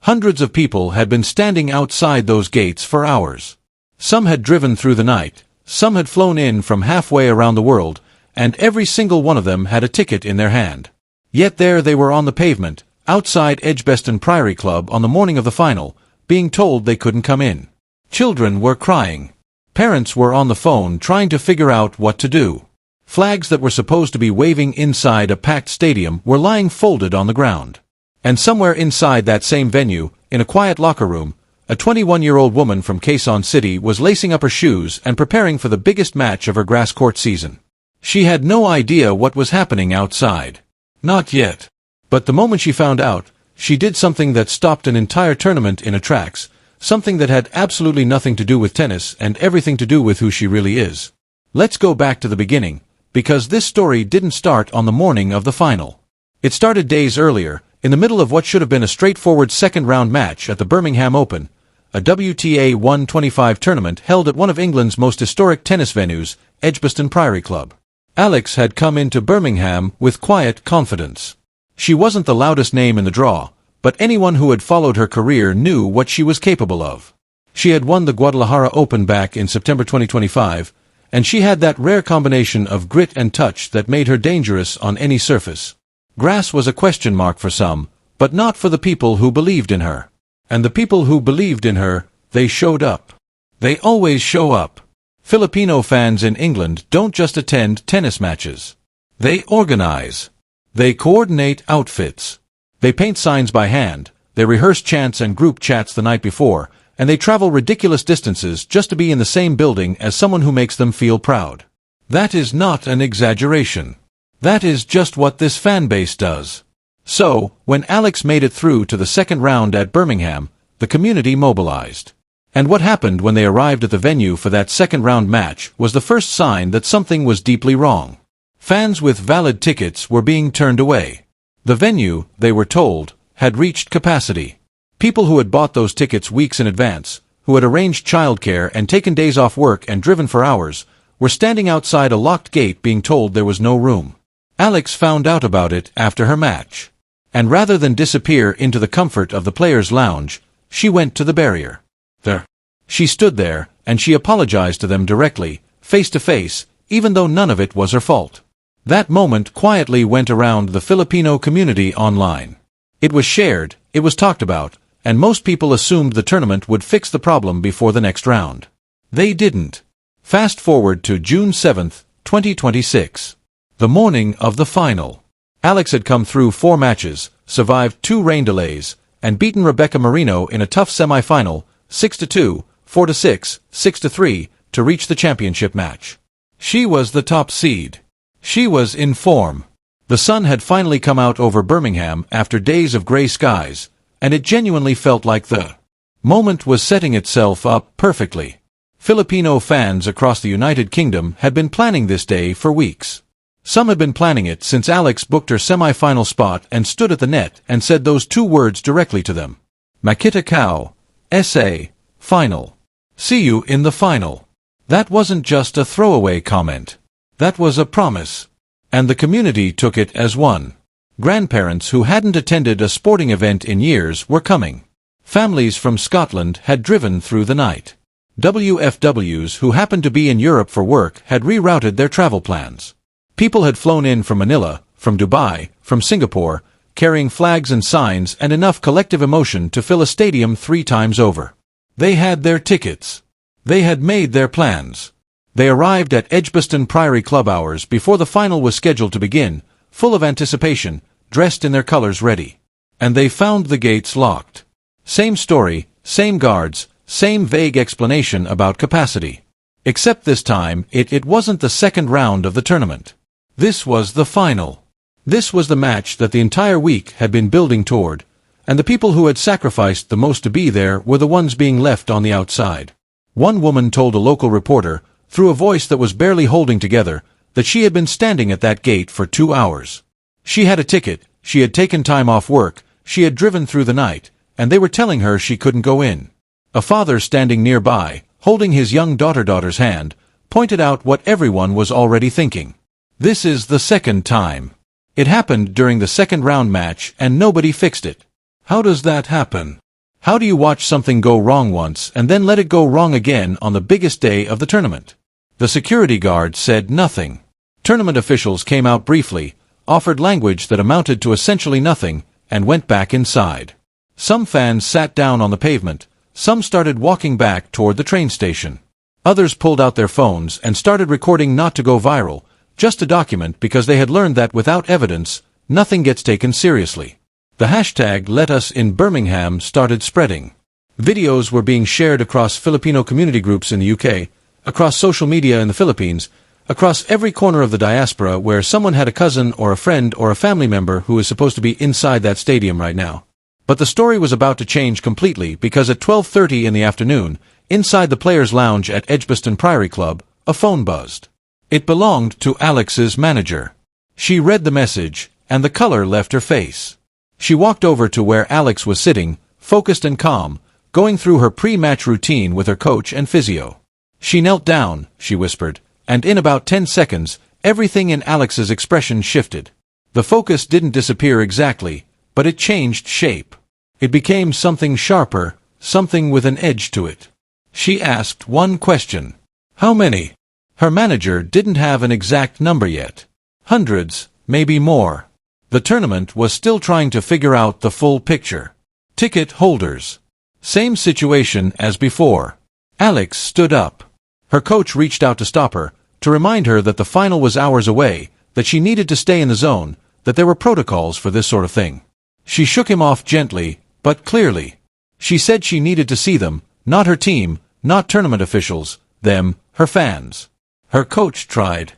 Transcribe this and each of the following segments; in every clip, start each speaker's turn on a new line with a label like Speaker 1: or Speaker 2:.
Speaker 1: Hundreds of people had been standing outside those gates for hours. Some had driven through the night, some had flown in from halfway around the world, and every single one of them had a ticket in their hand. Yet there they were on the pavement, outside Edgbaston Priory Club on the morning of the final, being told they couldn't come in. Children were crying. Parents were on the phone trying to figure out what to do. Flags that were supposed to be waving inside a packed stadium were lying folded on the ground. And somewhere inside that same venue, in a quiet locker room, a 21-year-old woman from Quezon City was lacing up her shoes and preparing for the biggest match of her grass court season. She had no idea what was happening outside. Not yet. But the moment she found out, she did something that stopped an entire tournament in its tracks, something that had absolutely nothing to do with tennis and everything to do with who she really is. Let's go back to the beginning, because this story didn't start on the morning of the final. It started days earlier, in the middle of what should have been a straightforward second-round match at the Birmingham Open, a WTA 125 tournament held at one of England's most historic tennis venues, Edgbaston Priory Club. Alex had come into Birmingham with quiet confidence. She wasn't the loudest name in the draw, but anyone who had followed her career knew what she was capable of. She had won the Guadalajara Open back in September 2025, and she had that rare combination of grit and touch that made her dangerous on any surface. Grass was a question mark for some, but not for the people who believed in her. And the people who believed in her, they showed up. They always show up. Filipino fans in England don't just attend tennis matches. They organize. They coordinate outfits. They paint signs by hand, they rehearse chants and group chats the night before, and they travel ridiculous distances just to be in the same building as someone who makes them feel proud. That is not an exaggeration. That is just what this fan base does. So, when Alex made it through to the second round at Birmingham, the community mobilized. And what happened when they arrived at the venue for that second round match was the first sign that something was deeply wrong. Fans with valid tickets were being turned away. The venue, they were told, had reached capacity. People who had bought those tickets weeks in advance, who had arranged childcare and taken days off work and driven for hours, were standing outside a locked gate being told there was no room. Alex found out about it after her match. And rather than disappear into the comfort of the players' lounge, she went to the barrier. There. She stood there, and she apologized to them directly, face to face, even though none of it was her fault. That moment quietly went around the Filipino community online. It was shared, it was talked about, and most people assumed the tournament would fix the problem before the next round. They didn't. Fast forward to June 7, 2026. The morning of the final. Alex had come through 4 matches, survived 2 rain delays, and beaten Rebecca Marino in a tough semi-final, 6-2, 4-6, 6-3, to reach the championship match. She was the top seed. She was in form. The sun had finally come out over Birmingham after days of gray skies, and it genuinely felt like the moment was setting itself up perfectly. Filipino fans across the United Kingdom had been planning this day for weeks. Some had been planning it since Alex booked her semi-final spot and stood at the net and said those 2 words directly to them. Makita Kao, SA, final. See you in the final. That wasn't just a throwaway comment. That was a promise. And the community took it as one. Grandparents who hadn't attended a sporting event in years were coming. Families from Scotland had driven through the night. WFWs who happened to be in Europe for work had rerouted their travel plans. People had flown in from Manila, from Dubai, from Singapore, carrying flags and signs and enough collective emotion to fill a stadium 3 times over. They had their tickets. They had made their plans. They arrived at Edgbaston Priory Club hours before the final was scheduled to begin, full of anticipation, dressed in their colors ready. And they found the gates locked. Same story, same guards, same vague explanation about capacity. Except this time, it wasn't the second round of the tournament. This was the final. This was the match that the entire week had been building toward, and the people who had sacrificed the most to be there were the ones being left on the outside. One woman told a local reporter, through a voice that was barely holding together, that she had been standing at that gate for 2 hours. She had a ticket, she had taken time off work, she had driven through the night, and they were telling her she couldn't go in. A father standing nearby, holding his young daughter's hand, pointed out what everyone was already thinking. This is the second time. It happened during the second round match and nobody fixed it. How does that happen? How do you watch something go wrong once and then let it go wrong again on the biggest day of the tournament? The security guard said nothing. Tournament officials came out briefly, offered language that amounted to essentially nothing, and went back inside. Some fans sat down on the pavement, some started walking back toward the train station. Others pulled out their phones and started recording, not to go viral, just to document, because they had learned that without evidence, nothing gets taken seriously. The hashtag #LetUsInBirmingham started spreading. Videos were being shared across Filipino community groups in the UK, across social media in the Philippines, across every corner of the diaspora where someone had a cousin or a friend or a family member who is supposed to be inside that stadium right now. But the story was about to change completely, because at 12:30 in the afternoon, inside the players' lounge at Edgbaston Priory Club, a phone buzzed. It belonged to Alex's manager. She read the message, and the color left her face. She walked over to where Alex was sitting, focused and calm, going through her pre-match routine with her coach and physio. She knelt down, she whispered, and in about 10 seconds, everything in Alex's expression shifted. The focus didn't disappear exactly, but it changed shape. It became something sharper, something with an edge to it. She asked one question. How many? Her manager didn't have an exact number yet. Hundreds, maybe more. The tournament was still trying to figure out the full picture. Ticket holders. Same situation as before. Alex stood up. Her coach reached out to stop her, to remind her that the final was hours away, that she needed to stay in the zone, that there were protocols for this sort of thing. She shook him off gently, but clearly. She said she needed to see them, not her team, not tournament officials, them, her fans. Her coach tried.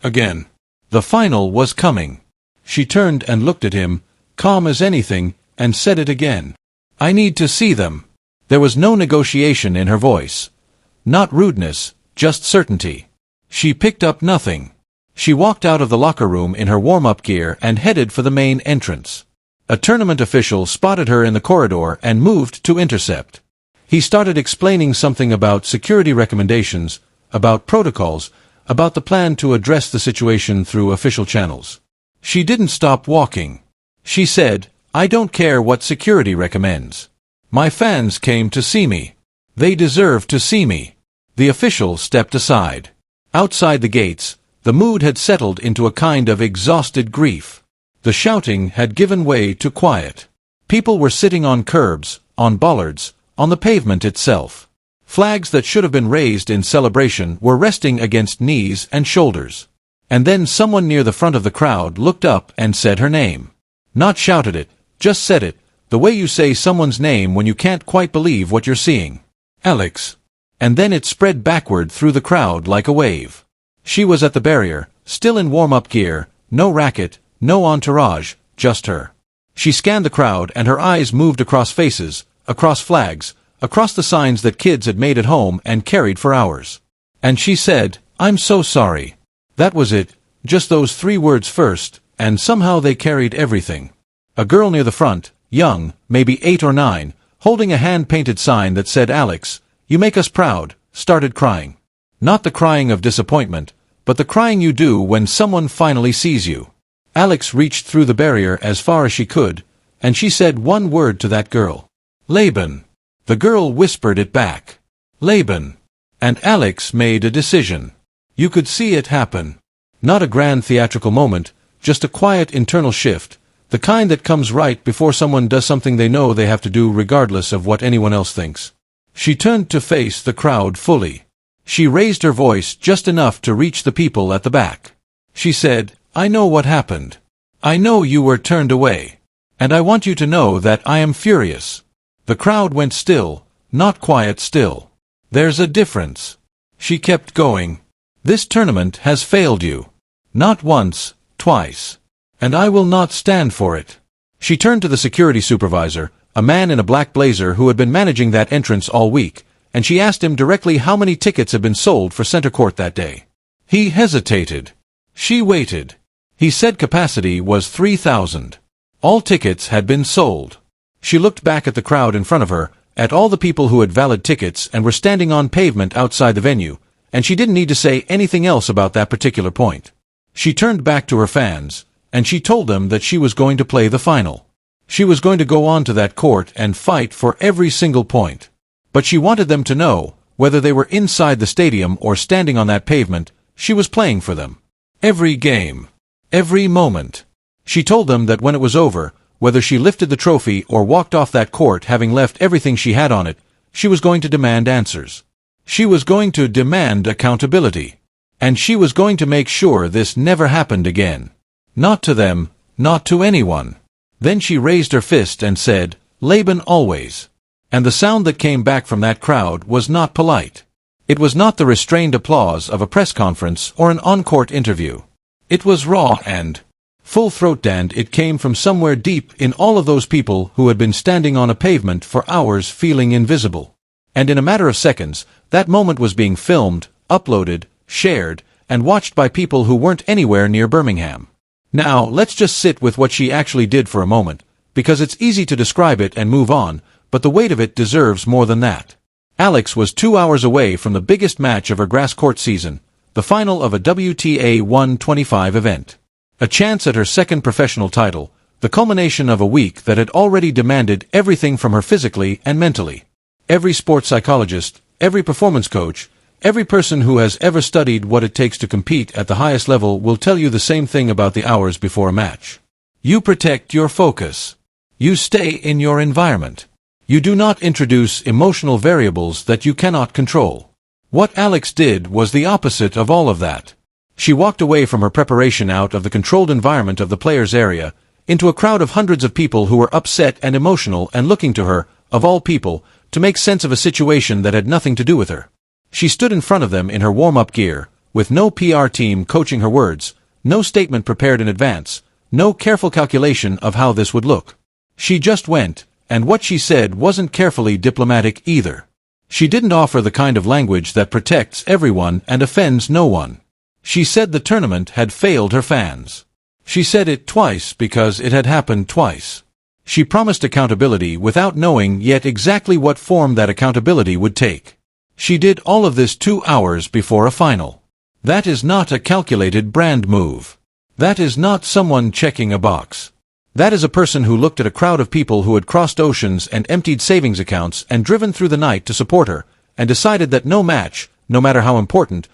Speaker 1: Again. The final was coming. She turned and looked at him, calm as anything, and said it again. I need to see them. There was no negotiation in her voice. Not rudeness, just certainty. She picked up nothing. She walked out of the locker room in her warm-up gear and headed for the main entrance. A tournament official spotted her in the corridor and moved to intercept. He started explaining something about security recommendations, about protocols, about the plan to address the situation through official channels. She didn't stop walking. She said, I don't care what security recommends. My fans came to see me. They deserve to see me. The official stepped aside. Outside the gates, the mood had settled into a kind of exhausted grief. The shouting had given way to quiet. People were sitting on curbs, on bollards, on the pavement itself. Flags that should have been raised in celebration were resting against knees and shoulders. And then someone near the front of the crowd looked up and said her name. Not shouted it, just said it, the way you say someone's name when you can't quite believe what you're seeing. Alex. And then it spread backward through the crowd like a wave. She was at the barrier, still in warm-up gear, no racket, no entourage, just her. She scanned the crowd and her eyes moved across faces, across flags, across the signs that kids had made at home and carried for hours. And she said, I'm so sorry. That was it, just those 3 words first, and somehow they carried everything. A girl near the front, young, maybe 8 or 9, holding a hand-painted sign that said Alex, you make us proud, started crying. Not the crying of disappointment, but the crying you do when someone finally sees you. Alex reached through the barrier as far as she could, and she said one word to that girl. Laban. The girl whispered it back. Laban. And Alex made a decision. You could see it happen. Not a grand theatrical moment, just a quiet internal shift, the kind that comes right before someone does something they know they have to do regardless of what anyone else thinks. She turned to face the crowd fully. She raised her voice just enough to reach the people at the back. She said, I know what happened. I know you were turned away. And I want you to know that I am furious. The crowd went still, not quiet still. There's a difference. She kept going. This tournament has failed you. Not once, twice. And I will not stand for it. She turned to the security supervisor, a man in a black blazer who had been managing that entrance all week, and she asked him directly how many tickets had been sold for center court that day. He hesitated. She waited. He said capacity was 3,000. All tickets had been sold. She looked back at the crowd in front of her, at all the people who had valid tickets and were standing on pavement outside the venue, and she didn't need to say anything else about that particular point. She turned back to her fans, and she told them that she was going to play the final. She was going to go on to that court and fight for every single point. But she wanted them to know, whether they were inside the stadium or standing on that pavement, she was playing for them. Every game. Every moment. She told them that when it was over, whether she lifted the trophy or walked off that court having left everything she had on it, she was going to demand answers. She was going to demand accountability. And she was going to make sure this never happened again. Not to them, not to anyone. Then she raised her fist and said, "Laban always." And the sound that came back from that crowd was not polite. It was not the restrained applause of a press conference or an on-court interview. It was raw and full-throated, and it came from somewhere deep in all of those people who had been standing on a pavement for hours feeling invisible. And in a matter of seconds, that moment was being filmed, uploaded, shared, and watched by people who weren't anywhere near Birmingham. Now, let's just sit with what she actually did for a moment, because it's easy to describe it and move on, but the weight of it deserves more than that. Alex was 2 hours away from the biggest match of her grass court season, the final of a WTA 125 event. A chance at her second professional title, the culmination of a week that had already demanded everything from her physically and mentally. Every sports psychologist, every performance coach, every person who has ever studied what it takes to compete at the highest level will tell you the same thing about the hours before a match. You protect your focus. You stay in your environment. You do not introduce emotional variables that you cannot control. What Alex did was the opposite of all of that. She walked away from her preparation out of the controlled environment of the players' area, into a crowd of hundreds of people who were upset and emotional and looking to her, of all people, to make sense of a situation that had nothing to do with her. She stood in front of them in her warm-up gear, with no PR team coaching her words, no statement prepared in advance, no careful calculation of how this would look. She just went, and what she said wasn't carefully diplomatic either. She didn't offer the kind of language that protects everyone and offends no one. She said the tournament had failed her fans. She said it twice because it had happened twice. She promised accountability without knowing yet exactly what form that accountability would take. She did all of this 2 hours before a final. That is not a calculated brand move. That is not someone checking a box. That is a person who looked at a crowd of people who had crossed oceans and emptied savings accounts and driven through the night to support her, and decided that no match, no matter how important,